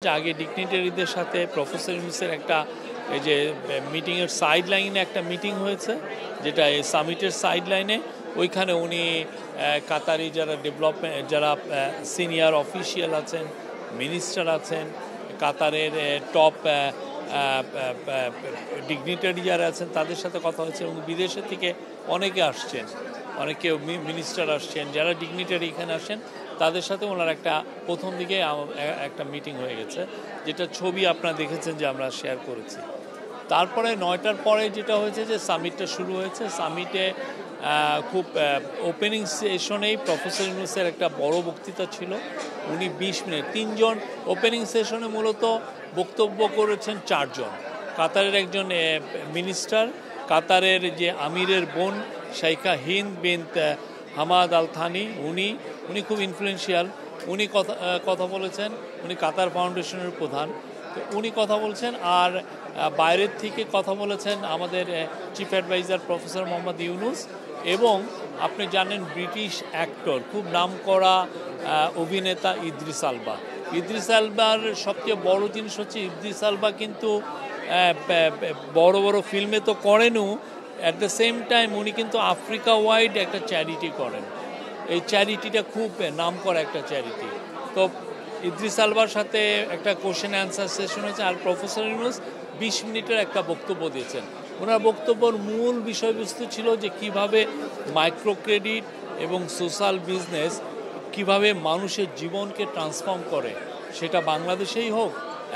আগে ডিগনিটারিদের সাথে প্রফেসর ইউনূসের একটা এই যে মিটিংয়ের সাইড লাইনে একটা মিটিং হয়েছে, যেটা এই সামিটের সাইড লাইনে। ওইখানে উনি কাতারি যারা ডেভেলপমেন্ট, যারা সিনিয়র অফিসিয়াল আছেন, মিনিস্টার আছেন, কাতারের টপ ডিগনিটারি যারা আছেন তাদের সাথে কথা হয়েছে, এবং বিদেশের থেকে অনেকে আসছেন, অনেকে মিনিস্টার আসছেন, যারা ডিগনিটারি এখানে আসেন তাদের সাথে ওনার একটা প্রথম দিকে একটা মিটিং হয়ে গেছে, যেটা ছবি আপনারা দেখেছেন যে আমরা শেয়ার করেছি। তারপরে 9টার পরে যেটা হয়েছে যে সামিটটা শুরু হয়েছে। সামিটে খুব ওপেনিং সেশনেই প্রফেসর ইউনূসের একটা বড় বক্তৃতা ছিল। উনি 20 মিনিট, 3 জন ওপেনিং সেশনে মূলত বক্তব্য করেছেন 4 জন। কাতারের একজন মিনিস্টার, কাতারের যে আমিরের বোন শাইখা হিন্দ বিনত হামাদ আল থানি, উনি খুব ইনফ্লুয়েন্সিয়াল। উনি কথা বলেছেন। উনি কাতার ফাউন্ডেশনের প্রধান, তো উনি কথা বলছেন। আর বাইরের থেকে কথা বলেছেন আমাদের chief adviser professor Muhammad Yunus, এবং আপনি জানেন ব্রিটিশ অ্যাক্টর, খুব নামকরা অভিনেতা ইদ্রিস আলবা। ইদ্রিস আলবার সবচেয়ে বড় জিনিস হচ্ছে ইদ্রিস আলবা কিন্তু বড় বড় ফিল্মে তো করেনও, অ্যাট দ্য সেম টাইম উনি কিন্তু আফ্রিকা ওয়াইড একটা চ্যারিটি করেন। এই চ্যারিটিটা খুব নাম করা একটা চ্যারিটি। তো ইদ্রিস আলবার সাথে একটা কোশ্চেন অ্যান্সার সেশন হয়েছে। আর প্রফেসর ইউনূস 20 মিনিটের একটা বক্তব্য দিয়েছেন। ওনার বক্তব্যর মূল বিষয়বস্তু ছিল যে কিভাবে মাইক্রো ক্রেডিট এবং সোশ্যাল বিজনেস কিভাবে মানুষের জীবনকে ট্রান্সফর্ম করে, সেটা বাংলাদেশেই হোক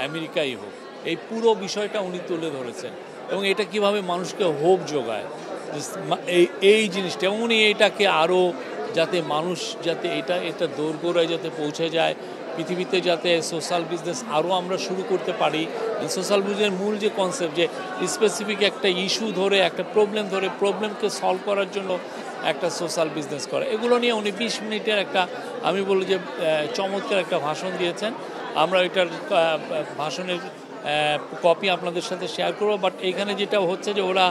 আমেরিকাই হোক, এই পুরো বিষয়টা উনি তুলে ধরেছেন। এবং এটা কিভাবে মানুষকে হোপ যোগায়, এই জিনিসটা। এবং উনি এটাকে আরও যাতে মানুষ যাতে এটা দোরগোড়ায় যাতে পৌঁছে যায় পৃথিবীতে, যাতে সোশ্যাল বিজনেস আরও আমরা শুরু করতে পারি। সোশ্যাল বিজনেসের মূল যে কনসেপ্ট, যে স্পেসিফিক একটা ইস্যু ধরে, একটা প্রবলেম ধরে, প্রবলেমকে সলভ করার জন্য একটা সোশ্যাল বিজনেস করে, এগুলো নিয়ে উনি 20 মিনিটের একটা, আমি বলি যে চমৎকার একটা ভাষণ দিয়েছেন। আমরা এটার ভাষণের কপি আপনাদের সাথে শেয়ার করবো। বাট এইখানে যেটা হচ্ছে যে ওরা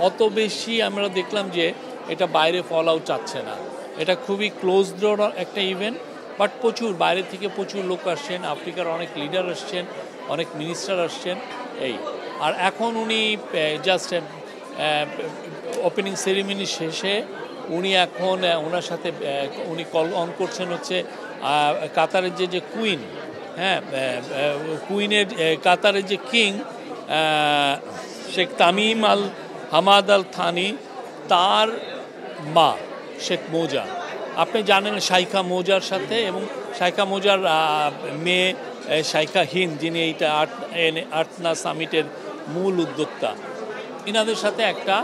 অত বেশি আমরা দেখলাম যে এটা বাইরে ফল আউট চাচ্ছে না। এটা খুবই ক্লোজ ডোর একটা ইভেন্ট, বাট প্রচুর বাইরে থেকে প্রচুর লোক আসছেন, আফ্রিকার অনেক লিডার আসছেন, অনেক মিনিস্টার আসছেন। এই আর এখন উনি জাস্ট ওপেনিং সেরিমনি শেষে উনি এখন ওনার সাথে উনি কল অন করছেন হচ্ছে কাতারের যে কুইন, হ্যাঁ, কুইনের কাতারের যে কিং শেখ তামিম আল হামাদ আল থানি, তার মা শেখ মৌজা, আপনি জানেন শাইখা মৌজার সাথে, এবং শাইখা মৌজার মেয়ে শাইখা হিন্দ, যিনি এইটা আর্টনা সামিটের মূল উদ্যোক্তা, ইনাদের সাথে একটা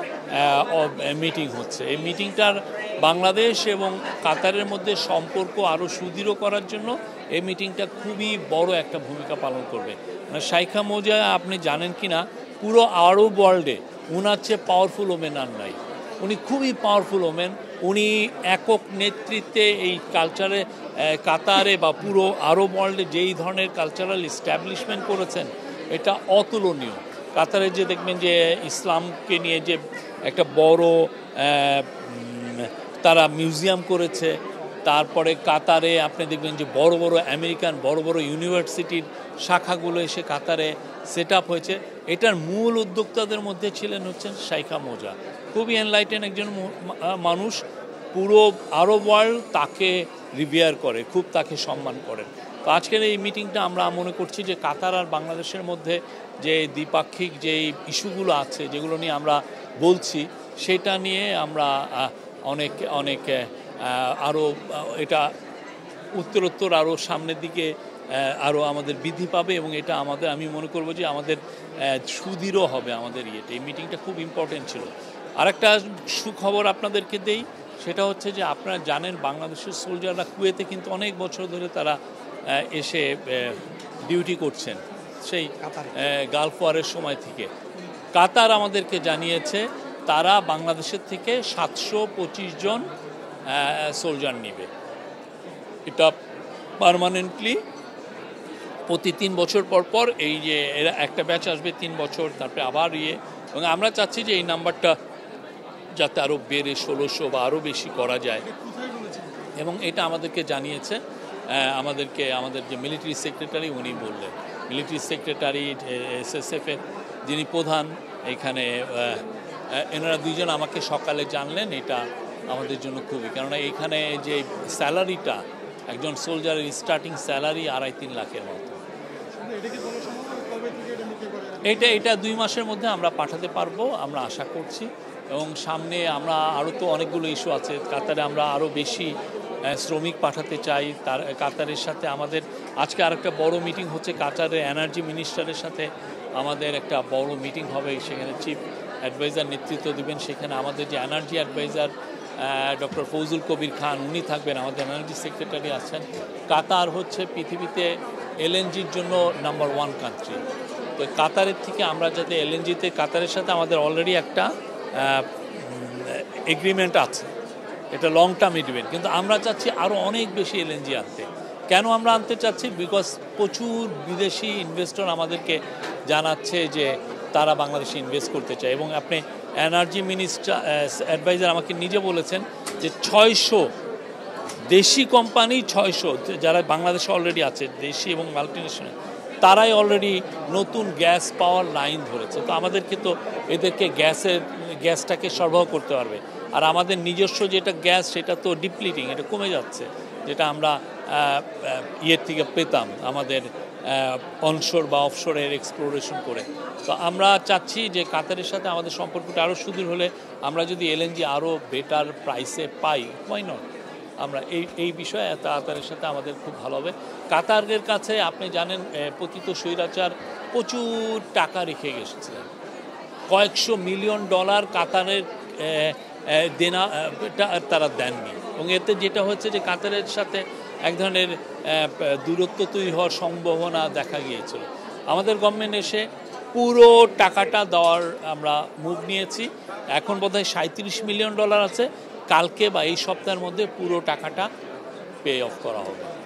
মিটিং হচ্ছে। এই মিটিংটার বাংলাদেশ এবং কাতারের মধ্যে সম্পর্ক আরও সুদৃঢ় করার জন্য এই মিটিংটা খুবই বড় একটা ভূমিকা পালন করবে। শাইখা মৌজা আপনি জানেন কি না, পুরো আরব ওয়ার্ল্ডে উনার চেয়ে পাওয়ারফুল ওমেন আর নাই। উনি খুবই পাওয়ারফুল ওমেন। উনি একক নেতৃত্বে এই কালচারে কাতারে বা পুরো আরব ওয়ার্ল্ডে যেই ধরনের কালচারাল এস্টাবলিশমেন্ট করেছেন, এটা অতুলনীয়। কাতারে যে দেখবেন যে ইসলামকে নিয়ে যে একটা বড় তারা মিউজিয়াম করেছে, তারপরে কাতারে আপনি দেখবেন যে বড় বড় আমেরিকান বড় বড় ইউনিভার্সিটির শাখাগুলো এসে কাতারে সেট আপ হয়েছে। এটার মূল উদ্যোক্তাদের মধ্যে হচ্ছেন শাইখা মৌজা। খুবই এনলাইটেন একজন মানুষ। পুরো আরব ওয়ার্ল্ড তাকে রিভিয়ার করে, খুব তাকে সম্মান করেন। তো আজকের এই মিটিংটা আমরা মনে করছি যে কাতার আর বাংলাদেশের মধ্যে যে দ্বিপাক্ষিক যে ইস্যুগুলো আছে, যেগুলো নিয়ে আমরা বলছি, সেটা নিয়ে আমরা অনেক আরও এটা উত্তরোত্তর আরও সামনের দিকে আরও আমাদের বৃদ্ধি পাবে, এবং এটা আমাদের, আমি মনে করব যে আমাদের সুদৃঢ় হবে আমাদের ইয়েটা। এই মিটিংটা খুব ইম্পর্টেন্ট ছিল। আরেকটা সুখবর আপনাদেরকে দেই, সেটা হচ্ছে যে আপনারা জানেন বাংলাদেশের সোলজাররা কুয়েতে কিন্তু অনেক বছর ধরে তারা এসে ডিউটি করছেন, সেই গালফ ওয়ারের সময় থেকে। কাতার আমাদেরকে জানিয়েছে তারা বাংলাদেশের থেকে 725 জন সোলজার নেবে। এটা পার্মানেন্টলি প্রতি 3 বছর পর পর এই যে এরা একটা ব্যাচ আসবে 3 বছর, তারপরে আবার এবং আমরা চাচ্ছি যে এই নাম্বারটা যাতে আরও বেড়ে 1600 বা আরও বেশি করা যায়, এবং এটা আমাদেরকে জানিয়েছে। আমাদেরকে আমাদের যে মিলিটারি সেক্রেটারি উনি বললেন, মিলিটারি সেক্রেটারি SSF এর যিনি প্রধান এখানে, এনারা দুইজন আমাকে সকালে জানলেন। এটা আমাদের জন্য খুবই, কেননা এখানে যে স্যালারিটা একজন সোলজারের স্টার্টিং স্যালারি 2.5-3 লাখের মতো। এটা 2 মাসের মধ্যে আমরা পাঠাতে পারবো আমরা আশা করছি। এবং সামনে আমরা আরও তো অনেকগুলো ইস্যু আছে। কাতারে আমরা আরও বেশি শ্রমিক পাঠাতে চাই। তার কাতারের সাথে আমাদের আজকে আরেকটা বড় মিটিং হচ্ছে, কাতারের এনার্জি মিনিস্টারের সাথে আমাদের একটা বড় মিটিং হবে। সেখানে চিফ অ্যাডভাইজার নেতৃত্ব দেবেন। সেখানে আমাদের যে energy adviser doctor Fouzul Kabir Khan উনি থাকবেন, আমাদের এনার্জি সেক্রেটারি আছেন। কাতার হচ্ছে পৃথিবীতে LNGর জন্য নাম্বার 1 কান্ট্রি। তো কাতারের থেকে আমরা যাতে LNGতে, কাতারের সাথে আমাদের অলরেডি একটা এগ্রিমেন্ট আছে, এটা লং টার্ম এগ্রিমেন্ট, কিন্তু আমরা চাচ্ছি আরও অনেক বেশি LNG আনতে। কেন আমরা আনতে চাচ্ছি? বিকজ প্রচুর বিদেশি ইনভেস্টর আমাদেরকে জানাচ্ছে যে তারা বাংলাদেশে ইনভেস্ট করতে চায়। এবং আপনি এনার্জি মিনিস্টার অ্যাডভাইজার আমাকে নিজে বলেছেন যে 600 দেশি কোম্পানি, 600 যারা বাংলাদেশে অলরেডি আছে দেশি এবং মাল্টিনেশনাল, তারাই অলরেডি নতুন গ্যাস পাওয়ার লাইন ধরেছে। তো আমাদেরকে তো এদেরকে গ্যাসটাকে সরবরাহ করতে পারবে। আর আমাদের নিজস্ব যেটা গ্যাস সেটা তো ডিপ্লিটিং, এটা কমে যাচ্ছে, যেটা আমরা ইয়ের থেকে পেতাম আমাদের অনশোর বা অফশোরের এক্সপ্লোরেশন করে। তো আমরা চাচ্ছি যে কাতারের সাথে আমাদের সম্পর্কটা আরও সুদৃঢ় হলে আমরা যদি LNG আরও বেটার প্রাইসে পাই, হোয়াই নট। আমরা এই বিষয়ে কাতারের সাথে আমাদের খুব ভালো হবে। কাতারের কাছে আপনি জানেন পতিত স্বৈরাচার প্রচুর টাকা রেখে গেছিলেন, কয়েকশো মিলিয়ন ডলার কাতারের দেনা তারা দেননি। এবং এতে যেটা হচ্ছে যে কাতারের সাথে এক ধরনের দূরত্ব তৈরি হওয়ার সম্ভাবনা দেখা গিয়েছিল। আমাদের গভর্নমেন্ট এসে পুরো টাকাটা দেওয়ার আমরা মুভ নিয়েছি। এখন বোধহয় 37 মিলিয়ন ডলার আছে। কালকে বা এই সপ্তাহের মধ্যে পুরো টাকাটা পে অফ করা হবে।